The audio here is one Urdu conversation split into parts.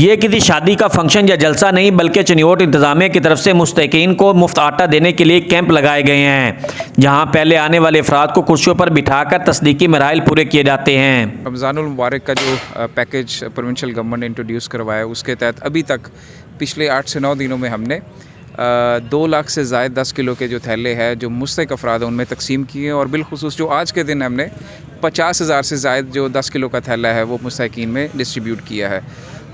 یہ کسی شادی کا فنکشن یا جلسہ نہیں بلکہ چنیوٹ انتظامیہ کی طرف سے مستحقین کو مفت آٹا دینے کے لیے کیمپ لگائے گئے ہیں، جہاں پہلے آنے والے افراد کو کرسیوں پر بٹھا کر تصدیقی مراحل پورے کیے جاتے ہیں۔ رمضان المبارک کا جو پیکیج پروونشل گورنمنٹ نے انٹروڈیوس کروایا، اس کے تحت ابھی تک پچھلے 8 سے 9 دنوں میں ہم نے 2 لاکھ سے زائد 10 کلو کے جو تھیلے ہیں جو مستحق افراد ہیں ان میں تقسیم کیے ہیں، اور بالخصوص جو آج کے دن ہم نے 50,000 سے زائد جو 10 کلو کا تھیلا ہے وہ مستحقین میں ڈسٹریبیوٹ کیا ہے۔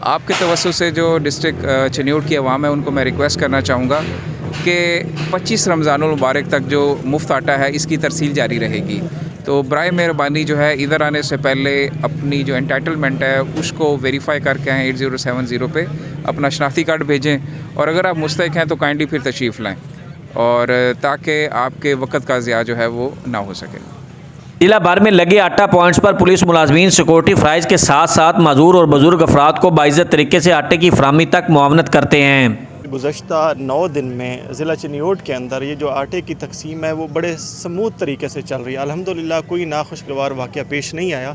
آپ کے توسط سے جو ڈسٹرکٹ چنیوٹ کی عوام ہے ان کو میں ریکویسٹ کرنا چاہوں گا کہ 25 رمضان المبارک تک جو مفت آٹا ہے اس کی ترسیل جاری رہے گی، تو برائے مہربانی جو ہے ادھر آنے سے پہلے اپنی جو انٹائٹلمنٹ ہے اس کو ویریفائی کر کے 8070 پہ اپنا شناختی کارڈ بھیجیں، اور اگر آپ مستحق ہیں تو کائنڈلی پھر تشریف لائیں، اور تاکہ آپ کے وقت کا ضیاع جو ہے وہ نہ ہو سکے۔ ضلع بھر میں لگے آٹا پوائنٹس پر پولیس ملازمین سیکورٹی فرائض کے ساتھ ساتھ معذور اور بزرگ افراد کو باعزت طریقے سے آٹے کی فراہمی تک معاونت کرتے ہیں۔ گزشتہ 9 دن میں ضلع چنیوٹ کے اندر یہ جو آٹے کی تقسیم ہے وہ بڑے سموتھ طریقے سے چل رہی ہے، الحمدللہ کوئی ناخوشگوار واقعہ پیش نہیں آیا۔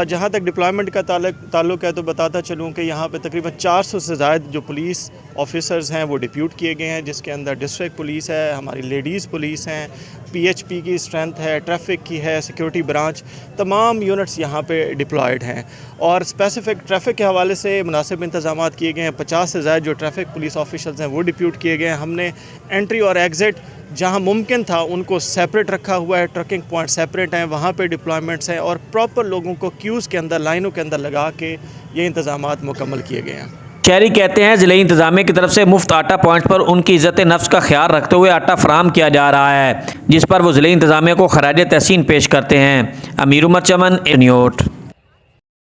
جہاں تک ڈپلائمنٹ کا تعلق ہے تو بتاتا چلوں کہ یہاں پہ تقریباً 400 سے زائد جو پولیس آفیسرز ہیں وہ ڈپیوٹ کیے گئے ہیں، جس کے اندر ڈسٹرکٹ پولیس ہے، ہماری لیڈیز پولیس ہیں، PHP کی اسٹرینتھ ہے، ٹریفک کی ہے، سیکیورٹی برانچ، تمام یونٹس یہاں پہ ڈپلائیڈ ہیں، اور اسپیسیفک ٹریفک کے حوالے سے مناسب انتظامات کیے گئے ہیں۔ 50 سے زائد جو ٹریفک پولیس آفیشلز ہیں وہ ڈپیوٹ کیے گئے ہیں۔ ہم نے انٹری اور ایگزٹ جہاں ممکن تھا ان کو سیپریٹ رکھا ہوا ہے، ٹرکنگ پوائنٹ سیپریٹ ہیں، وہاں پہ ڈپلائمنٹس ہیں، اور پراپر لوگوں کو کیوز کے اندر، لائنوں کے اندر لگا کے یہ انتظامات مکمل کیے گئے ہیں۔ شہری کہتے ہیں ضلعی انتظامیہ کی طرف سے مفت آٹا پوائنٹ پر ان کی عزت نفس کا خیال رکھتے ہوئے آٹا فراہم کیا جا رہا ہے، جس پر وہ ضلعی انتظامیہ کو خراج تحسین پیش کرتے ہیں۔ امیر عمر چمن، چنیوٹ۔